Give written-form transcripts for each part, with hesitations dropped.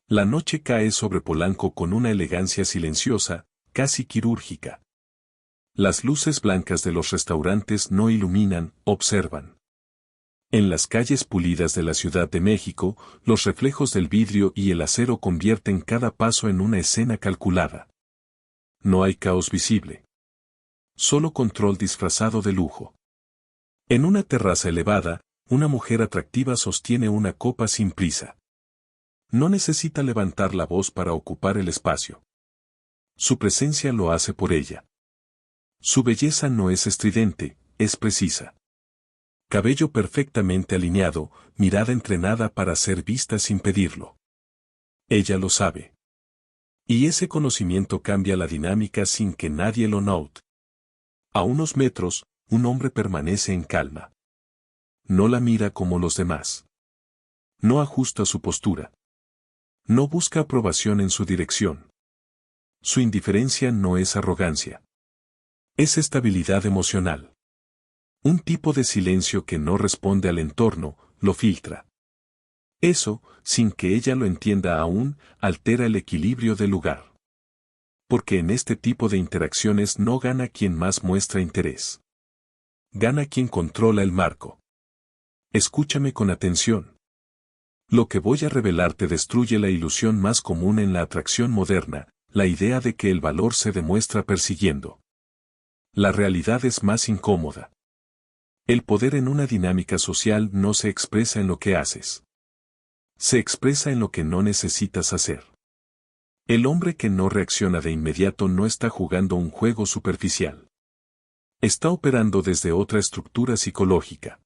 La noche cae sobre Polanco con una elegancia silenciosa, casi quirúrgica. Las luces blancas de los restaurantes no iluminan, observan. En las calles pulidas de la Ciudad de México, los reflejos del vidrio y el acero convierten cada paso en una escena calculada. No hay caos visible. Solo control disfrazado de lujo. En una terraza elevada, una mujer atractiva sostiene una copa sin prisa. No necesita levantar la voz para ocupar el espacio. Su presencia lo hace por ella. Su belleza no es estridente, es precisa. Cabello perfectamente alineado, mirada entrenada para ser vista sin pedirlo. Ella lo sabe. Y ese conocimiento cambia la dinámica sin que nadie lo note. A unos metros, un hombre permanece en calma. No la mira como los demás. No ajusta su postura. No busca aprobación en su dirección. Su indiferencia no es arrogancia. Es estabilidad emocional. Un tipo de silencio que no responde al entorno, lo filtra. Eso, sin que ella lo entienda aún, altera el equilibrio del lugar. Porque en este tipo de interacciones no gana quien más muestra interés. Gana quien controla el marco. Escúchame con atención. Lo que voy a revelarte destruye la ilusión más común en la atracción moderna, la idea de que el valor se demuestra persiguiendo. La realidad es más incómoda. El poder en una dinámica social no se expresa en lo que haces. Se expresa en lo que no necesitas hacer. El hombre que no reacciona de inmediato no está jugando un juego superficial. Está operando desde otra estructura psicológica.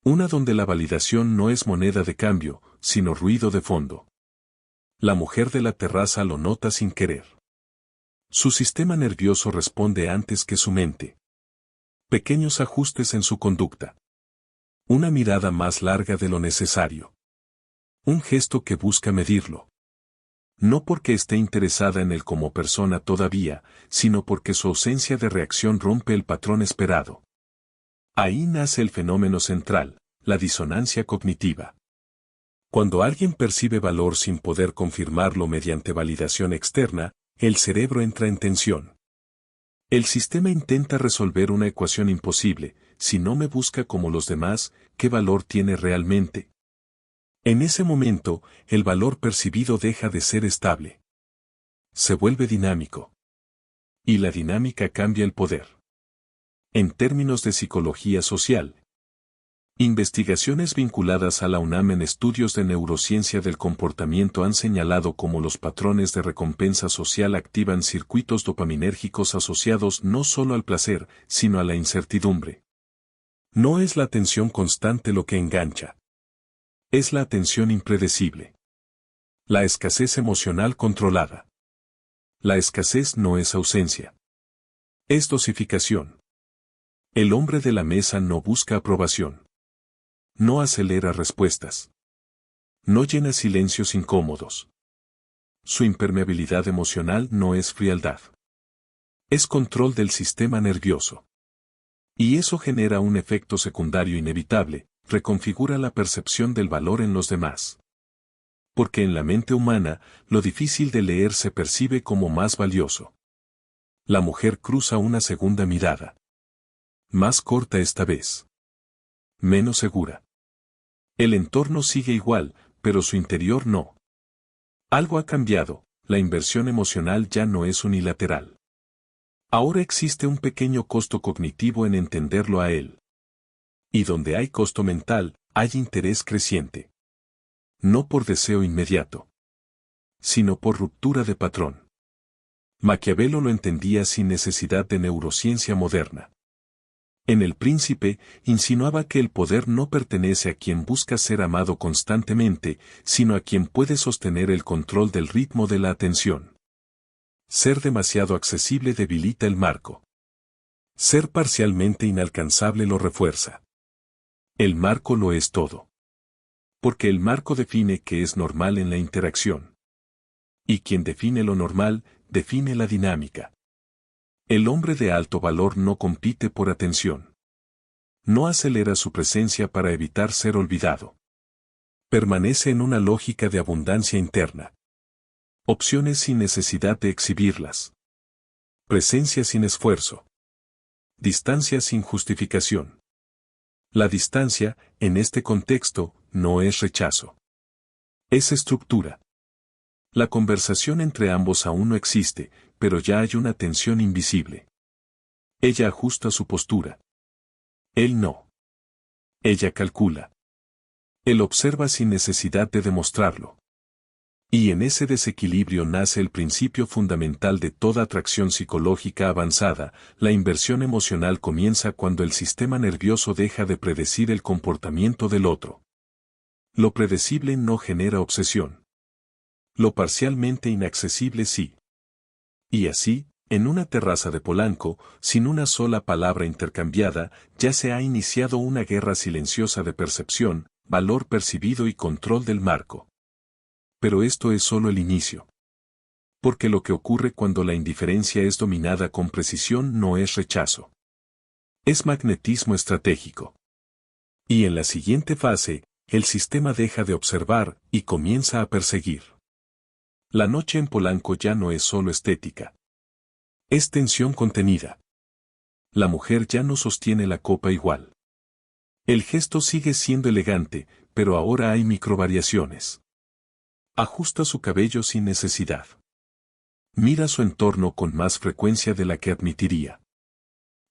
Una donde la validación no es moneda de cambio, sino ruido de fondo. La mujer de la terraza lo nota sin querer. Su sistema nervioso responde antes que su mente. Pequeños ajustes en su conducta. Una mirada más larga de lo necesario. Un gesto que busca medirlo. No porque esté interesada en él como persona todavía, sino porque su ausencia de reacción rompe el patrón esperado. Ahí nace el fenómeno central, la disonancia cognitiva. Cuando alguien percibe valor sin poder confirmarlo mediante validación externa, el cerebro entra en tensión. El sistema intenta resolver una ecuación imposible: si no me busca como los demás, ¿qué valor tiene realmente? En ese momento, el valor percibido deja de ser estable. Se vuelve dinámico. Y la dinámica cambia el poder. En términos de psicología social, investigaciones vinculadas a la UNAM en estudios de neurociencia del comportamiento han señalado cómo los patrones de recompensa social activan circuitos dopaminérgicos asociados no solo al placer, sino a la incertidumbre. No es la atención constante lo que engancha. Es la atención impredecible. La escasez emocional controlada. La escasez no es ausencia. Es dosificación. El hombre de la mesa no busca aprobación. No acelera respuestas. No llena silencios incómodos. Su impermeabilidad emocional no es frialdad. Es control del sistema nervioso. Y eso genera un efecto secundario inevitable: reconfigura la percepción del valor en los demás. Porque en la mente humana, lo difícil de leer se percibe como más valioso. La mujer cruza una segunda mirada. Más corta esta vez. Menos segura. El entorno sigue igual, pero su interior no. Algo ha cambiado, la inversión emocional ya no es unilateral. Ahora existe un pequeño costo cognitivo en entenderlo a él. Y donde hay costo mental, hay interés creciente. No por deseo inmediato, sino por ruptura de patrón. Maquiavelo lo entendía sin necesidad de neurociencia moderna. En El Príncipe, insinuaba que el poder no pertenece a quien busca ser amado constantemente, sino a quien puede sostener el control del ritmo de la atención. Ser demasiado accesible debilita el marco. Ser parcialmente inalcanzable lo refuerza. El marco lo es todo. Porque el marco define qué es normal en la interacción. Y quien define lo normal, define la dinámica. El hombre de alto valor no compite por atención. No acelera su presencia para evitar ser olvidado. Permanece en una lógica de abundancia interna. Opciones sin necesidad de exhibirlas. Presencia sin esfuerzo. Distancia sin justificación. La distancia, en este contexto, no es rechazo. Es estructura. La conversación entre ambos aún no existe, pero ya hay una tensión invisible. Ella ajusta su postura. Él no. Ella calcula. Él observa sin necesidad de demostrarlo. Y en ese desequilibrio nace el principio fundamental de toda atracción psicológica avanzada. La inversión emocional comienza cuando el sistema nervioso deja de predecir el comportamiento del otro. Lo predecible no genera obsesión. Lo parcialmente inaccesible sí. Y así, en una terraza de Polanco, sin una sola palabra intercambiada, ya se ha iniciado una guerra silenciosa de percepción, valor percibido y control del marco. Pero esto es solo el inicio. Porque lo que ocurre cuando la indiferencia es dominada con precisión no es rechazo. Es magnetismo estratégico. Y en la siguiente fase, el sistema deja de observar y comienza a perseguir. La noche en Polanco ya no es solo estética. Es tensión contenida. La mujer ya no sostiene la copa igual. El gesto sigue siendo elegante, pero ahora hay microvariaciones. Ajusta su cabello sin necesidad. Mira su entorno con más frecuencia de la que admitiría.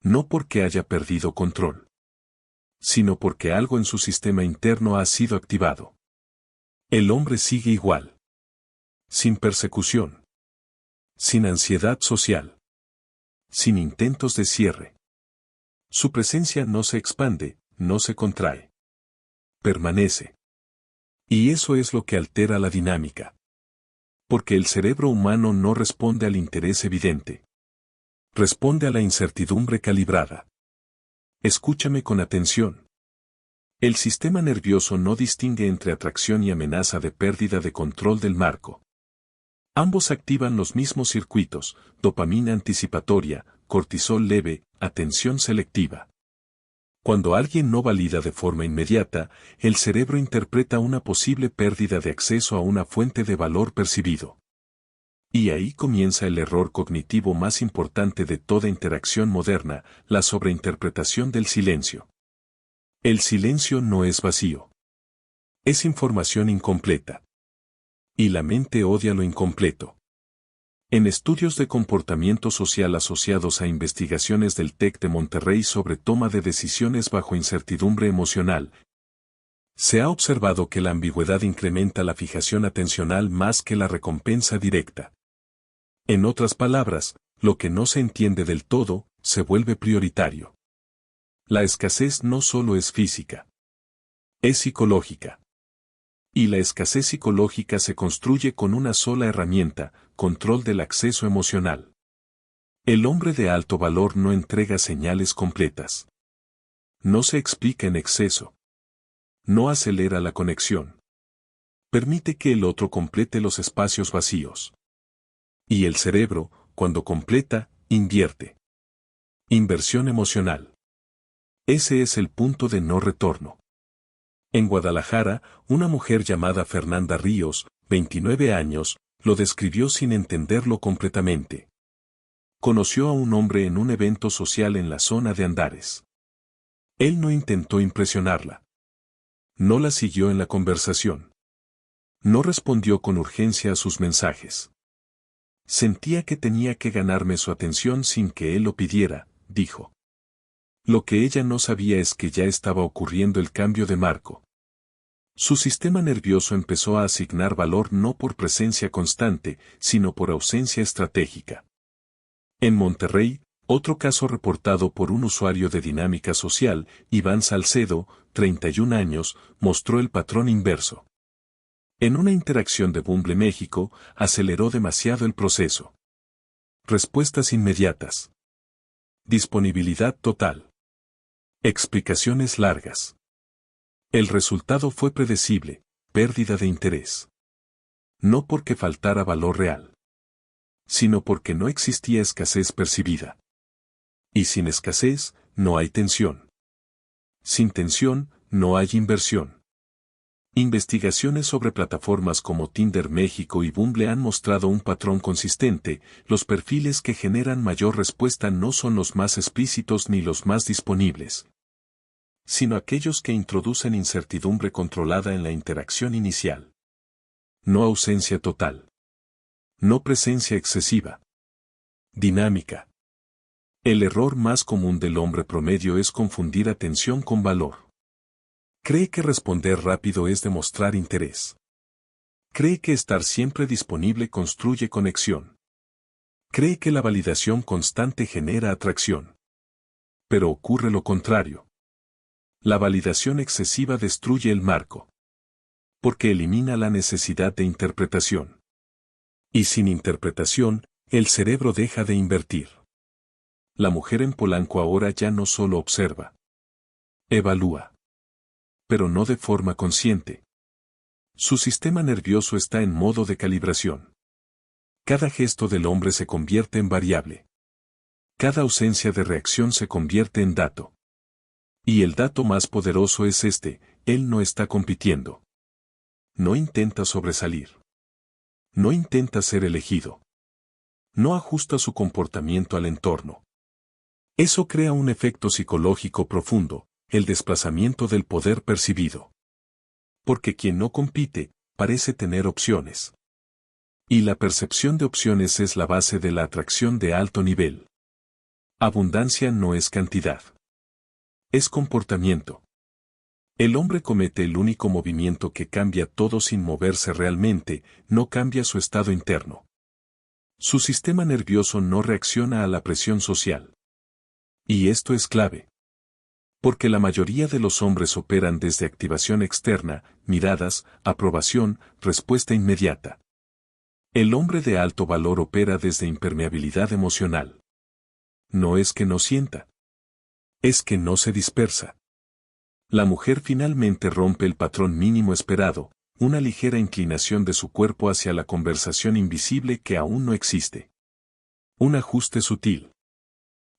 No porque haya perdido control, sino porque algo en su sistema interno ha sido activado. El hombre sigue igual. Sin persecución. Sin ansiedad social. Sin intentos de cierre. Su presencia no se expande, no se contrae. Permanece. Y eso es lo que altera la dinámica. Porque el cerebro humano no responde al interés evidente. Responde a la incertidumbre calibrada. Escúchame con atención. El sistema nervioso no distingue entre atracción y amenaza de pérdida de control del marco. Ambos activan los mismos circuitos, dopamina anticipatoria, cortisol leve, atención selectiva. Cuando alguien no valida de forma inmediata, el cerebro interpreta una posible pérdida de acceso a una fuente de valor percibido. Y ahí comienza el error cognitivo más importante de toda interacción moderna, la sobreinterpretación del silencio. El silencio no es vacío. Es información incompleta. Y la mente odia lo incompleto. En estudios de comportamiento social asociados a investigaciones del TEC de Monterrey sobre toma de decisiones bajo incertidumbre emocional, se ha observado que la ambigüedad incrementa la fijación atencional más que la recompensa directa. En otras palabras, lo que no se entiende del todo, se vuelve prioritario. La escasez no solo es física. Es psicológica. Y la escasez psicológica se construye con una sola herramienta, control del acceso emocional. El hombre de alto valor no entrega señales completas. No se explica en exceso. No acelera la conexión. Permite que el otro complete los espacios vacíos. Y el cerebro, cuando completa, invierte. Inversión emocional. Ese es el punto de no retorno. En Guadalajara, una mujer llamada Fernanda Ríos, 29 años, lo describió sin entenderlo completamente. Conoció a un hombre en un evento social en la zona de Andares. Él no intentó impresionarla. No la siguió en la conversación. No respondió con urgencia a sus mensajes. Sentía que tenía que ganarme su atención sin que él lo pidiera, dijo. Lo que ella no sabía es que ya estaba ocurriendo el cambio de marco. Su sistema nervioso empezó a asignar valor no por presencia constante, sino por ausencia estratégica. En Monterrey, otro caso reportado por un usuario de dinámica social, Iván Salcedo, 31 años, mostró el patrón inverso. En una interacción de Bumble México, aceleró demasiado el proceso. Respuestas inmediatas. Disponibilidad total. Explicaciones largas. El resultado fue predecible, pérdida de interés. No porque faltara valor real, sino porque no existía escasez percibida. Y sin escasez, no hay tensión. Sin tensión, no hay inversión. Investigaciones sobre plataformas como Tinder México y Bumble han mostrado un patrón consistente: los perfiles que generan mayor respuesta no son los más explícitos ni los más disponibles, sino aquellos que introducen incertidumbre controlada en la interacción inicial. No ausencia total. No presencia excesiva. Dinámica. El error más común del hombre promedio es confundir atención con valor. Cree que responder rápido es demostrar interés. Cree que estar siempre disponible construye conexión. Cree que la validación constante genera atracción. Pero ocurre lo contrario. La validación excesiva destruye el marco, porque elimina la necesidad de interpretación. Y sin interpretación, el cerebro deja de invertir. La mujer en Polanco ahora ya no solo observa, evalúa, pero no de forma consciente. Su sistema nervioso está en modo de calibración. Cada gesto del hombre se convierte en variable. Cada ausencia de reacción se convierte en dato. Y el dato más poderoso es este: él no está compitiendo. No intenta sobresalir. No intenta ser elegido. No ajusta su comportamiento al entorno. Eso crea un efecto psicológico profundo: el desplazamiento del poder percibido. Porque quien no compite, parece tener opciones. Y la percepción de opciones es la base de la atracción de alto nivel. Abundancia no es cantidad. Es comportamiento. El hombre comete el único movimiento que cambia todo sin moverse realmente: no cambia su estado interno. Su sistema nervioso no reacciona a la presión social. Y esto es clave. Porque la mayoría de los hombres operan desde activación externa: miradas, aprobación, respuesta inmediata. El hombre de alto valor opera desde impermeabilidad emocional. No es que no sienta. Es que no se dispersa. La mujer finalmente rompe el patrón mínimo esperado: una ligera inclinación de su cuerpo hacia la conversación invisible que aún no existe. Un ajuste sutil.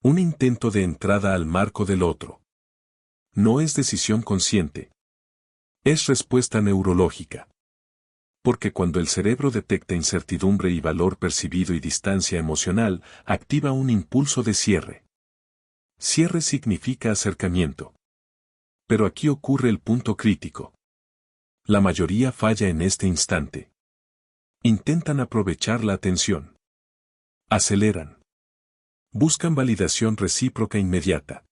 Un intento de entrada al marco del otro. No es decisión consciente. Es respuesta neurológica. Porque cuando el cerebro detecta incertidumbre y valor percibido y distancia emocional, activa un impulso de cierre. Cierre significa acercamiento. Pero aquí ocurre el punto crítico. La mayoría falla en este instante. Intentan aprovechar la atención. Aceleran. Buscan validación recíproca inmediata.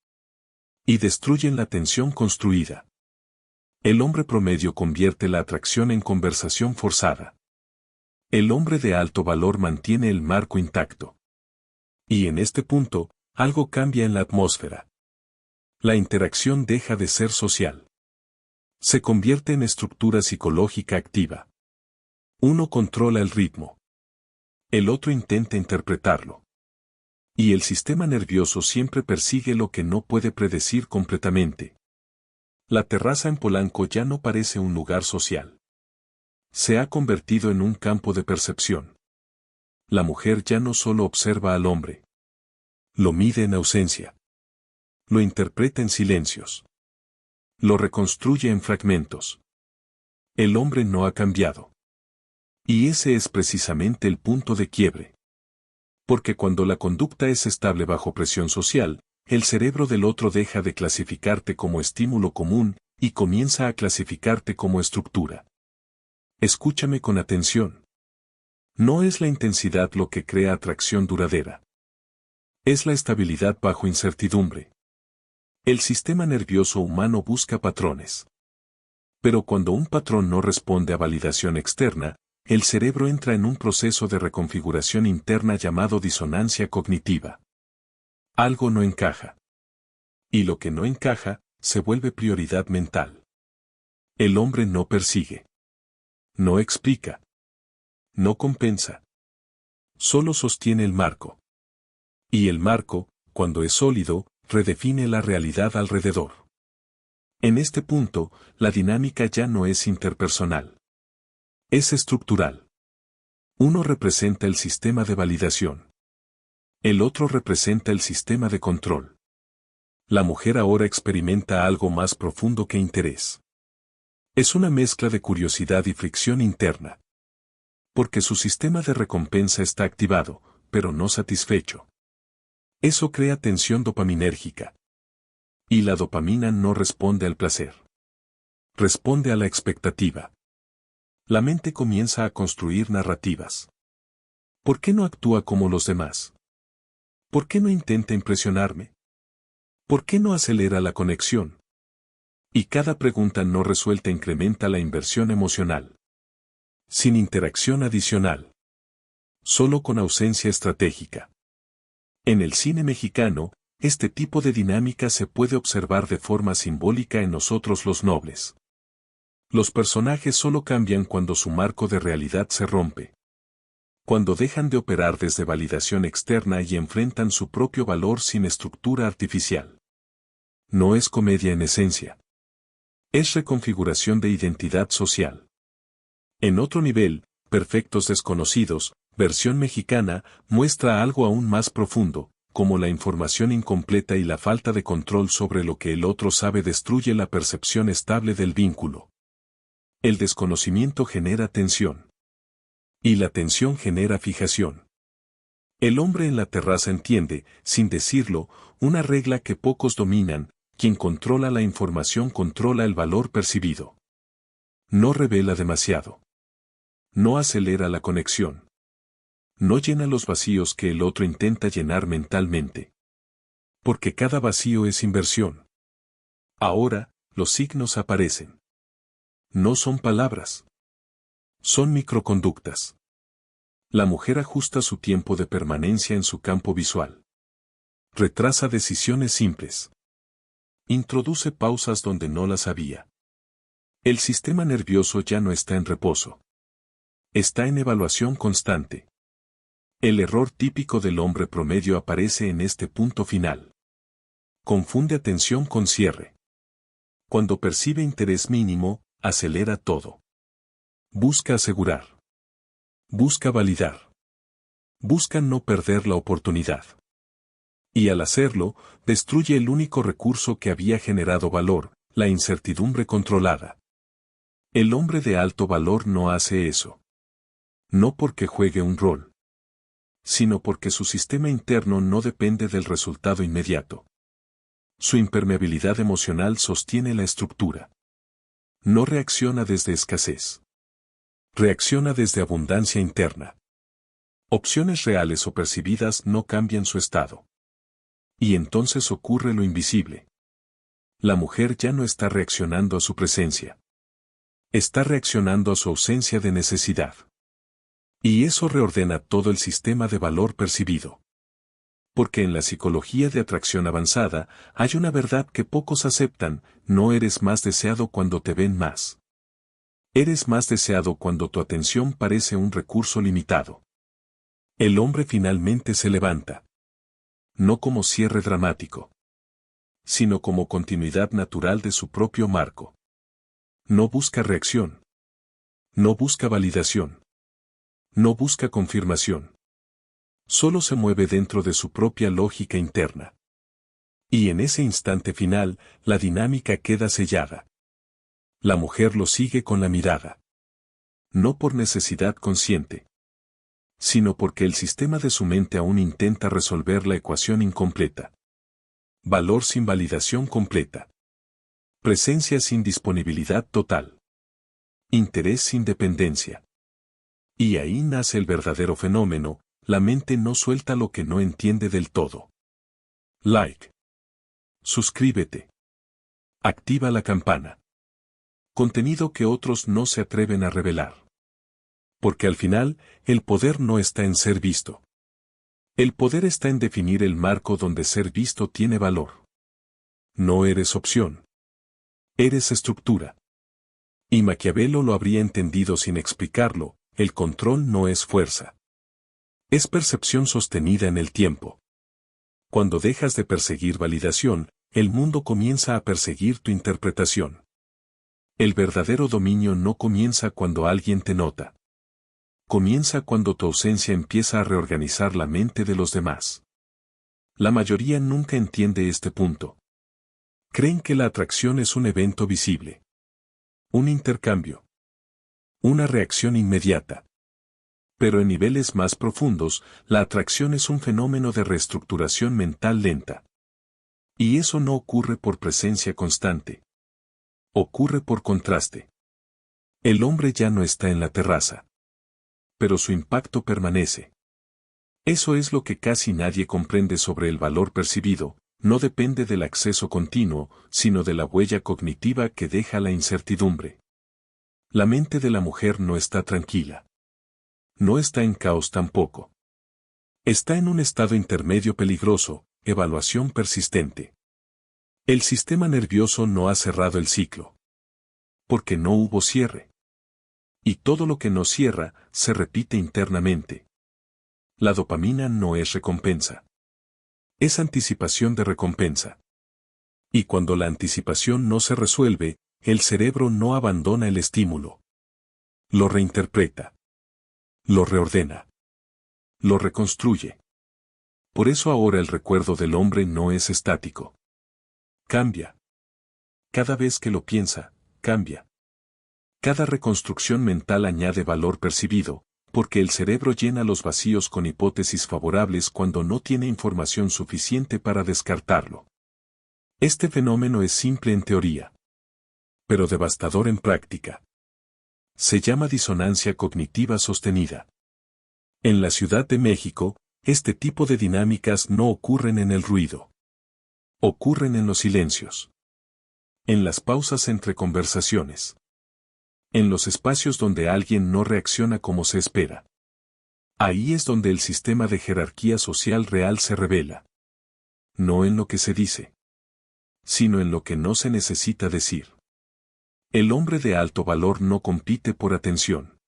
Y destruyen la tensión construida. El hombre promedio convierte la atracción en conversación forzada. El hombre de alto valor mantiene el marco intacto. Y en este punto, algo cambia en la atmósfera. La interacción deja de ser social. Se convierte en estructura psicológica activa. Uno controla el ritmo. El otro intenta interpretarlo. Y el sistema nervioso siempre persigue lo que no puede predecir completamente. La terraza en Polanco ya no parece un lugar social. Se ha convertido en un campo de percepción. La mujer ya no solo observa al hombre. Lo mide en ausencia. Lo interpreta en silencios. Lo reconstruye en fragmentos. El hombre no ha cambiado. Y ese es precisamente el punto de quiebre. Porque cuando la conducta es estable bajo presión social, el cerebro del otro deja de clasificarte como estímulo común y comienza a clasificarte como estructura. Escúchame con atención. No es la intensidad lo que crea atracción duradera. Es la estabilidad bajo incertidumbre. El sistema nervioso humano busca patrones. Pero cuando un patrón no responde a validación externa, el cerebro entra en un proceso de reconfiguración interna llamado disonancia cognitiva. Algo no encaja. Y lo que no encaja, se vuelve prioridad mental. El hombre no persigue. No explica. No compensa. Solo sostiene el marco. Y el marco, cuando es sólido, redefine la realidad alrededor. En este punto, la dinámica ya no es interpersonal. Es estructural. Uno representa el sistema de validación. El otro representa el sistema de control. La mujer ahora experimenta algo más profundo que interés. Es una mezcla de curiosidad y fricción interna. Porque su sistema de recompensa está activado, pero no satisfecho. Eso crea tensión dopaminérgica. Y la dopamina no responde al placer. Responde a la expectativa. La mente comienza a construir narrativas. ¿Por qué no actúa como los demás? ¿Por qué no intenta impresionarme? ¿Por qué no acelera la conexión? Y cada pregunta no resuelta incrementa la inversión emocional. Sin interacción adicional. Solo con ausencia estratégica. En el cine mexicano, este tipo de dinámica se puede observar de forma simbólica en Nosotros los Nobles. Los personajes solo cambian cuando su marco de realidad se rompe. Cuando dejan de operar desde validación externa y enfrentan su propio valor sin estructura artificial. No es comedia en esencia. Es reconfiguración de identidad social. En otro nivel, Perfectos Desconocidos, versión mexicana, muestra algo aún más profundo, como la información incompleta y la falta de control sobre lo que el otro sabe destruye la percepción estable del vínculo. El desconocimiento genera tensión. Y la tensión genera fijación. El hombre en la terraza entiende, sin decirlo, una regla que pocos dominan: quien controla la información controla el valor percibido. No revela demasiado. No acelera la conexión. No llena los vacíos que el otro intenta llenar mentalmente. Porque cada vacío es inversión. Ahora, los signos aparecen. No son palabras. Son microconductas. La mujer ajusta su tiempo de permanencia en su campo visual. Retrasa decisiones simples. Introduce pausas donde no las había. El sistema nervioso ya no está en reposo. Está en evaluación constante. El error típico del hombre promedio aparece en este punto final. Confunde atención con cierre. Cuando percibe interés mínimo, acelera todo. Busca asegurar. Busca validar. Busca no perder la oportunidad. Y al hacerlo, destruye el único recurso que había generado valor, la incertidumbre controlada. El hombre de alto valor no hace eso. No porque juegue un rol, sino porque su sistema interno no depende del resultado inmediato. Su impermeabilidad emocional sostiene la estructura. No reacciona desde escasez. Reacciona desde abundancia interna. Opciones reales o percibidas no cambian su estado. Y entonces ocurre lo invisible. La mujer ya no está reaccionando a su presencia. Está reaccionando a su ausencia de necesidad. Y eso reordena todo el sistema de valor percibido. Porque en la psicología de atracción avanzada, hay una verdad que pocos aceptan: no eres más deseado cuando te ven más. Eres más deseado cuando tu atención parece un recurso limitado. El hombre finalmente se levanta. No como cierre dramático, sino como continuidad natural de su propio marco. No busca reacción. No busca validación. No busca confirmación. Solo se mueve dentro de su propia lógica interna. Y en ese instante final, la dinámica queda sellada. La mujer lo sigue con la mirada. No por necesidad consciente, sino porque el sistema de su mente aún intenta resolver la ecuación incompleta. Valor sin validación completa. Presencia sin disponibilidad total. Interés sin dependencia. Y ahí nace el verdadero fenómeno: la mente no suelta lo que no entiende del todo. Like. Suscríbete. Activa la campana. Contenido que otros no se atreven a revelar. Porque al final, el poder no está en ser visto. El poder está en definir el marco donde ser visto tiene valor. No eres opción. Eres estructura. Y Maquiavelo lo habría entendido sin explicarlo: el control no es fuerza. Es percepción sostenida en el tiempo. Cuando dejas de perseguir validación, el mundo comienza a perseguir tu interpretación. El verdadero dominio no comienza cuando alguien te nota. Comienza cuando tu ausencia empieza a reorganizar la mente de los demás. La mayoría nunca entiende este punto. Creen que la atracción es un evento visible. Un intercambio. Una reacción inmediata. Pero en niveles más profundos, la atracción es un fenómeno de reestructuración mental lenta. Y eso no ocurre por presencia constante. Ocurre por contraste. El hombre ya no está en la terraza. Pero su impacto permanece. Eso es lo que casi nadie comprende sobre el valor percibido, no depende del acceso continuo, sino de la huella cognitiva que deja la incertidumbre. La mente de la mujer no está tranquila. No está en caos tampoco. Está en un estado intermedio peligroso, evaluación persistente. El sistema nervioso no ha cerrado el ciclo. Porque no hubo cierre. Y todo lo que no cierra, se repite internamente. La dopamina no es recompensa. Es anticipación de recompensa. Y cuando la anticipación no se resuelve, el cerebro no abandona el estímulo. Lo reinterpreta. Lo reordena. Lo reconstruye. Por eso ahora el recuerdo del hombre no es estático. Cambia. Cada vez que lo piensa, cambia. Cada reconstrucción mental añade valor percibido, porque el cerebro llena los vacíos con hipótesis favorables cuando no tiene información suficiente para descartarlo. Este fenómeno es simple en teoría, pero devastador en práctica. Se llama disonancia cognitiva sostenida. En la Ciudad de México, este tipo de dinámicas no ocurren en el ruido. Ocurren en los silencios. En las pausas entre conversaciones. En los espacios donde alguien no reacciona como se espera. Ahí es donde el sistema de jerarquía social real se revela. No en lo que se dice, sino en lo que no se necesita decir. El hombre de alto valor no compite por atención.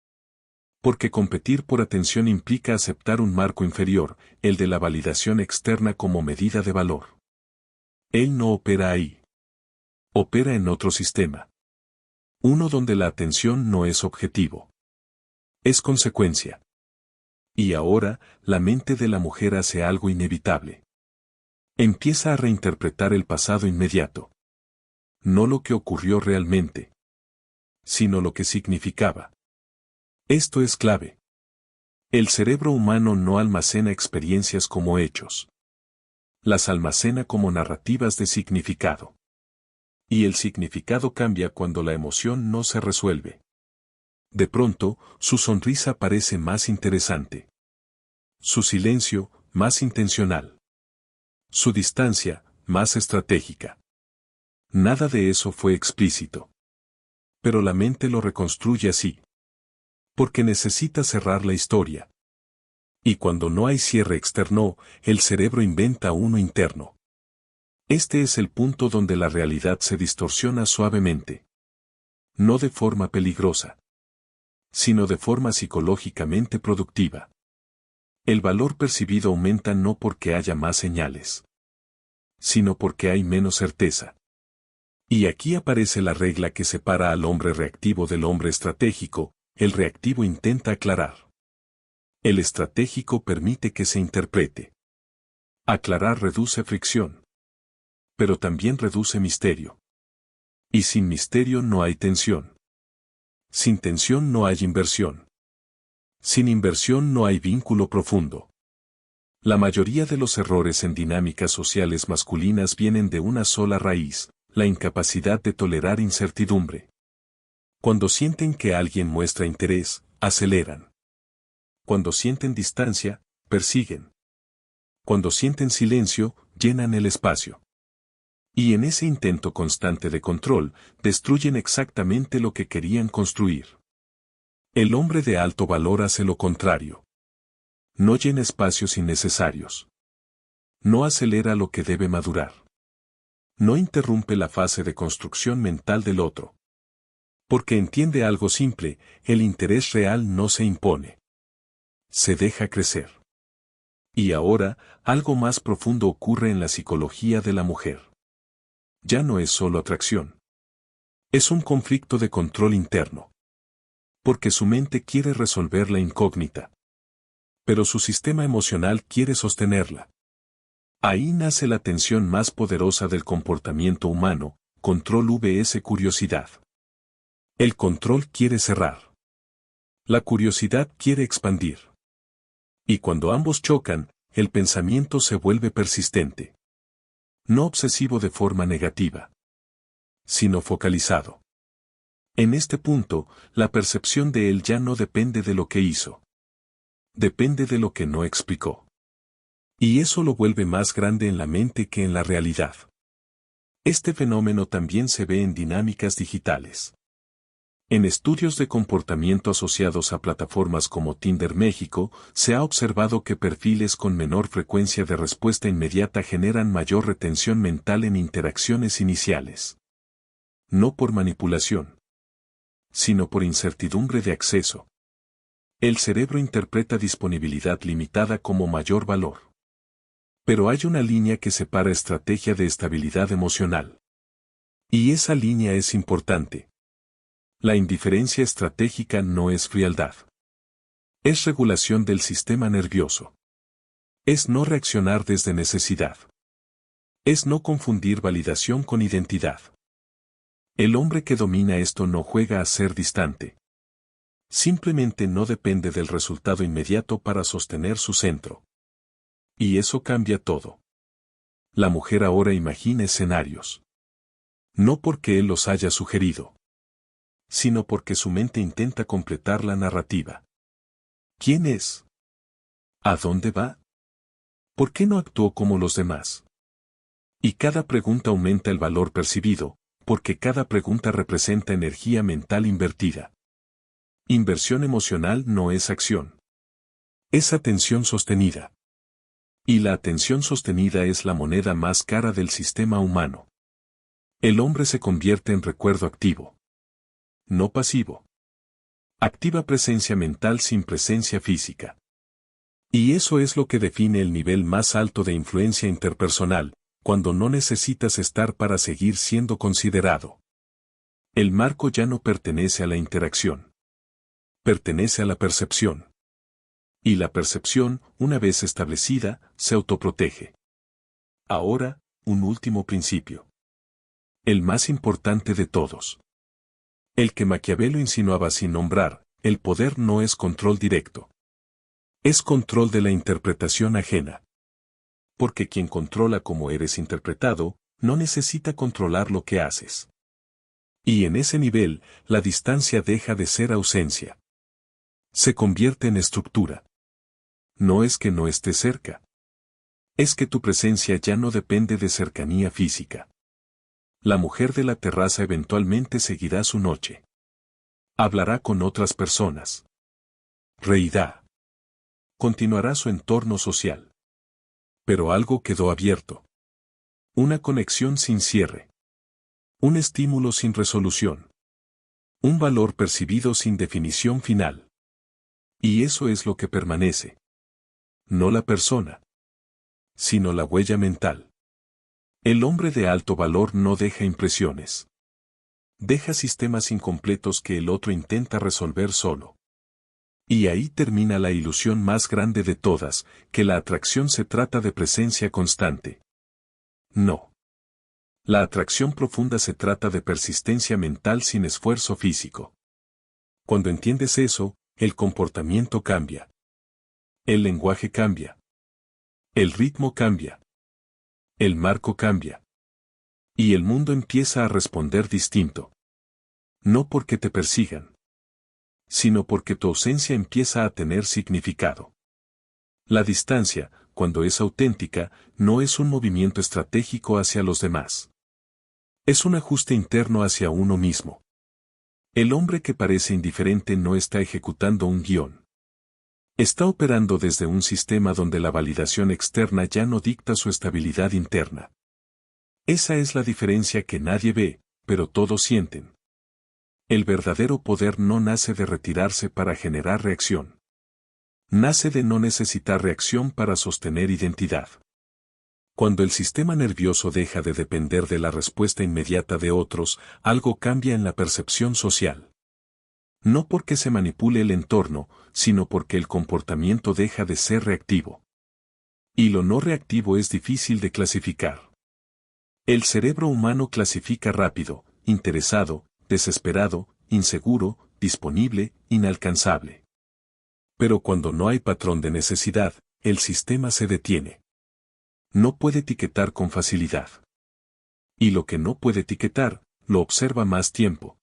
Porque competir por atención implica aceptar un marco inferior, el de la validación externa como medida de valor. Él no opera ahí. Opera en otro sistema. Uno donde la atención no es objetivo. Es consecuencia. Y ahora, la mente de la mujer hace algo inevitable. Empieza a reinterpretar el pasado inmediato. No lo que ocurrió realmente, sino lo que significaba. Esto es clave. El cerebro humano no almacena experiencias como hechos. Las almacena como narrativas de significado. Y el significado cambia cuando la emoción no se resuelve. De pronto, su sonrisa parece más interesante. Su silencio, más intencional. Su distancia, más estratégica. Nada de eso fue explícito. Pero la mente lo reconstruye así. Porque necesita cerrar la historia. Y cuando no hay cierre externo, el cerebro inventa uno interno. Este es el punto donde la realidad se distorsiona suavemente. No de forma peligrosa, sino de forma psicológicamente productiva. El valor percibido aumenta no porque haya más señales, sino porque hay menos certeza. Y aquí aparece la regla que separa al hombre reactivo del hombre estratégico. El reactivo intenta aclarar. El estratégico permite que se interprete. Aclarar reduce fricción. Pero también reduce misterio. Y sin misterio no hay tensión. Sin tensión no hay inversión. Sin inversión no hay vínculo profundo. La mayoría de los errores en dinámicas sociales masculinas vienen de una sola raíz, la incapacidad de tolerar incertidumbre. Cuando sienten que alguien muestra interés, aceleran. Cuando sienten distancia, persiguen. Cuando sienten silencio, llenan el espacio. Y en ese intento constante de control, destruyen exactamente lo que querían construir. El hombre de alto valor hace lo contrario. No llena espacios innecesarios. No acelera lo que debe madurar. No interrumpe la fase de construcción mental del otro. Porque entiende algo simple, el interés real no se impone. Se deja crecer. Y ahora, algo más profundo ocurre en la psicología de la mujer. Ya no es solo atracción. Es un conflicto de control interno. Porque su mente quiere resolver la incógnita. Pero su sistema emocional quiere sostenerla. Ahí nace la tensión más poderosa del comportamiento humano, control vs curiosidad. El control quiere cerrar. La curiosidad quiere expandir. Y cuando ambos chocan, el pensamiento se vuelve persistente. No obsesivo de forma negativa, sino focalizado. En este punto, la percepción de él ya no depende de lo que hizo. Depende de lo que no explicó. Y eso lo vuelve más grande en la mente que en la realidad. Este fenómeno también se ve en dinámicas digitales. En estudios de comportamiento asociados a plataformas como Tinder México, se ha observado que perfiles con menor frecuencia de respuesta inmediata generan mayor retención mental en interacciones iniciales. No por manipulación, sino por incertidumbre de acceso. El cerebro interpreta disponibilidad limitada como mayor valor. Pero hay una línea que separa estrategia de estabilidad emocional. Y esa línea es importante. La indiferencia estratégica no es frialdad. Es regulación del sistema nervioso. Es no reaccionar desde necesidad. Es no confundir validación con identidad. El hombre que domina esto no juega a ser distante. Simplemente no depende del resultado inmediato para sostener su centro. Y eso cambia todo. La mujer ahora imagina escenarios. No porque él los haya sugerido, sino porque su mente intenta completar la narrativa. ¿Quién es? ¿A dónde va? ¿Por qué no actuó como los demás? Y cada pregunta aumenta el valor percibido, porque cada pregunta representa energía mental invertida. Inversión emocional no es acción. Es atención sostenida. Y la atención sostenida es la moneda más cara del sistema humano. El hombre se convierte en recuerdo activo. No pasivo. Activa presencia mental sin presencia física. Y eso es lo que define el nivel más alto de influencia interpersonal, cuando no necesitas estar para seguir siendo considerado. El marco ya no pertenece a la interacción. Pertenece a la percepción. Y la percepción, una vez establecida, se autoprotege. Ahora, un último principio. El más importante de todos. El que Maquiavelo insinuaba sin nombrar, el poder no es control directo. Es control de la interpretación ajena. Porque quien controla cómo eres interpretado, no necesita controlar lo que haces. Y en ese nivel, la distancia deja de ser ausencia. Se convierte en estructura. No es que no esté cerca. Es que tu presencia ya no depende de cercanía física. La mujer de la terraza eventualmente seguirá su noche. Hablará con otras personas. Reirá. Continuará su entorno social. Pero algo quedó abierto. Una conexión sin cierre. Un estímulo sin resolución. Un valor percibido sin definición final. Y eso es lo que permanece. No la persona, sino la huella mental. El hombre de alto valor no deja impresiones. Deja sistemas incompletos que el otro intenta resolver solo. Y ahí termina la ilusión más grande de todas, que la atracción se trata de presencia constante. No. La atracción profunda se trata de persistencia mental sin esfuerzo físico. Cuando entiendes eso, el comportamiento cambia. El lenguaje cambia. El ritmo cambia. El marco cambia. Y el mundo empieza a responder distinto. No porque te persigan, sino porque tu ausencia empieza a tener significado. La distancia, cuando es auténtica, no es un movimiento estratégico hacia los demás. Es un ajuste interno hacia uno mismo. El hombre que parece indiferente no está ejecutando un guión. Está operando desde un sistema donde la validación externa ya no dicta su estabilidad interna. Esa es la diferencia que nadie ve, pero todos sienten. El verdadero poder no nace de retirarse para generar reacción. Nace de no necesitar reacción para sostener identidad. Cuando el sistema nervioso deja de depender de la respuesta inmediata de otros, algo cambia en la percepción social. No porque se manipule el entorno, sino porque el comportamiento deja de ser reactivo. Y lo no reactivo es difícil de clasificar. El cerebro humano clasifica rápido, interesado, desesperado, inseguro, disponible, inalcanzable. Pero cuando no hay patrón de necesidad, el sistema se detiene. No puede etiquetar con facilidad. Y lo que no puede etiquetar, lo observa más tiempo.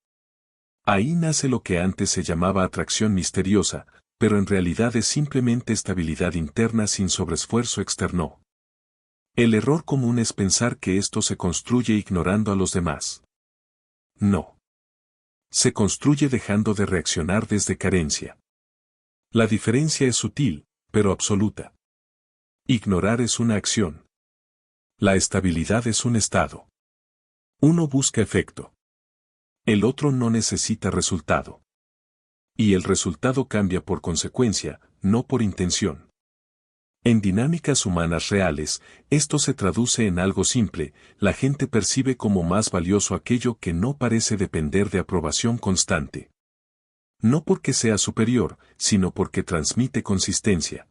Ahí nace lo que antes se llamaba atracción misteriosa, pero en realidad es simplemente estabilidad interna sin sobreesfuerzo externo. El error común es pensar que esto se construye ignorando a los demás. No. Se construye dejando de reaccionar desde carencia. La diferencia es sutil, pero absoluta. Ignorar es una acción. La estabilidad es un estado. Uno busca efecto. El otro no necesita resultado. Y el resultado cambia por consecuencia, no por intención. En dinámicas humanas reales, esto se traduce en algo simple: la gente percibe como más valioso aquello que no parece depender de aprobación constante. No porque sea superior, sino porque transmite consistencia.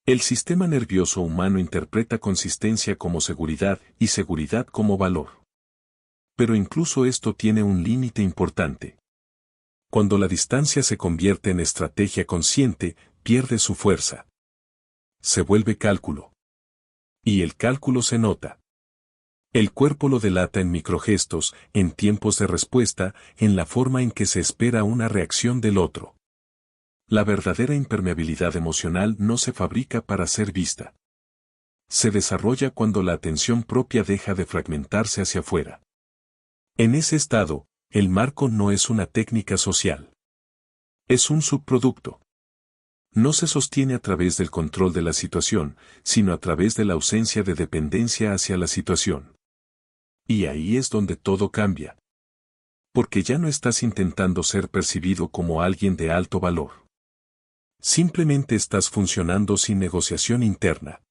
El sistema nervioso humano interpreta consistencia como seguridad y seguridad como valor. Pero incluso esto tiene un límite importante. Cuando la distancia se convierte en estrategia consciente, pierde su fuerza. Se vuelve cálculo. Y el cálculo se nota. El cuerpo lo delata en microgestos, en tiempos de respuesta, en la forma en que se espera una reacción del otro. La verdadera impermeabilidad emocional no se fabrica para ser vista. Se desarrolla cuando la atención propia deja de fragmentarse hacia afuera. En ese estado, el marco no es una técnica social. Es un subproducto. No se sostiene a través del control de la situación, sino a través de la ausencia de dependencia hacia la situación. Y ahí es donde todo cambia. Porque ya no estás intentando ser percibido como alguien de alto valor. Simplemente estás funcionando sin negociación interna.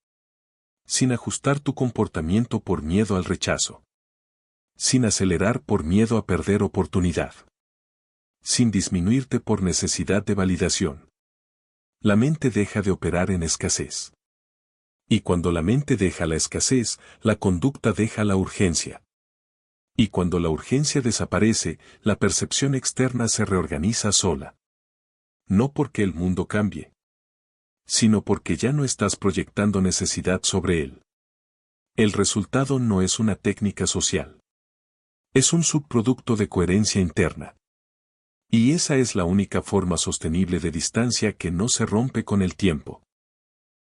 Sin ajustar tu comportamiento por miedo al rechazo. Sin acelerar por miedo a perder oportunidad. Sin disminuirte por necesidad de validación. La mente deja de operar en escasez. Y cuando la mente deja la escasez, la conducta deja la urgencia. Y cuando la urgencia desaparece, la percepción externa se reorganiza sola. No porque el mundo cambie, sino porque ya no estás proyectando necesidad sobre él. El resultado no es una técnica social. Es un subproducto de coherencia interna. Y esa es la única forma sostenible de distancia que no se rompe con el tiempo.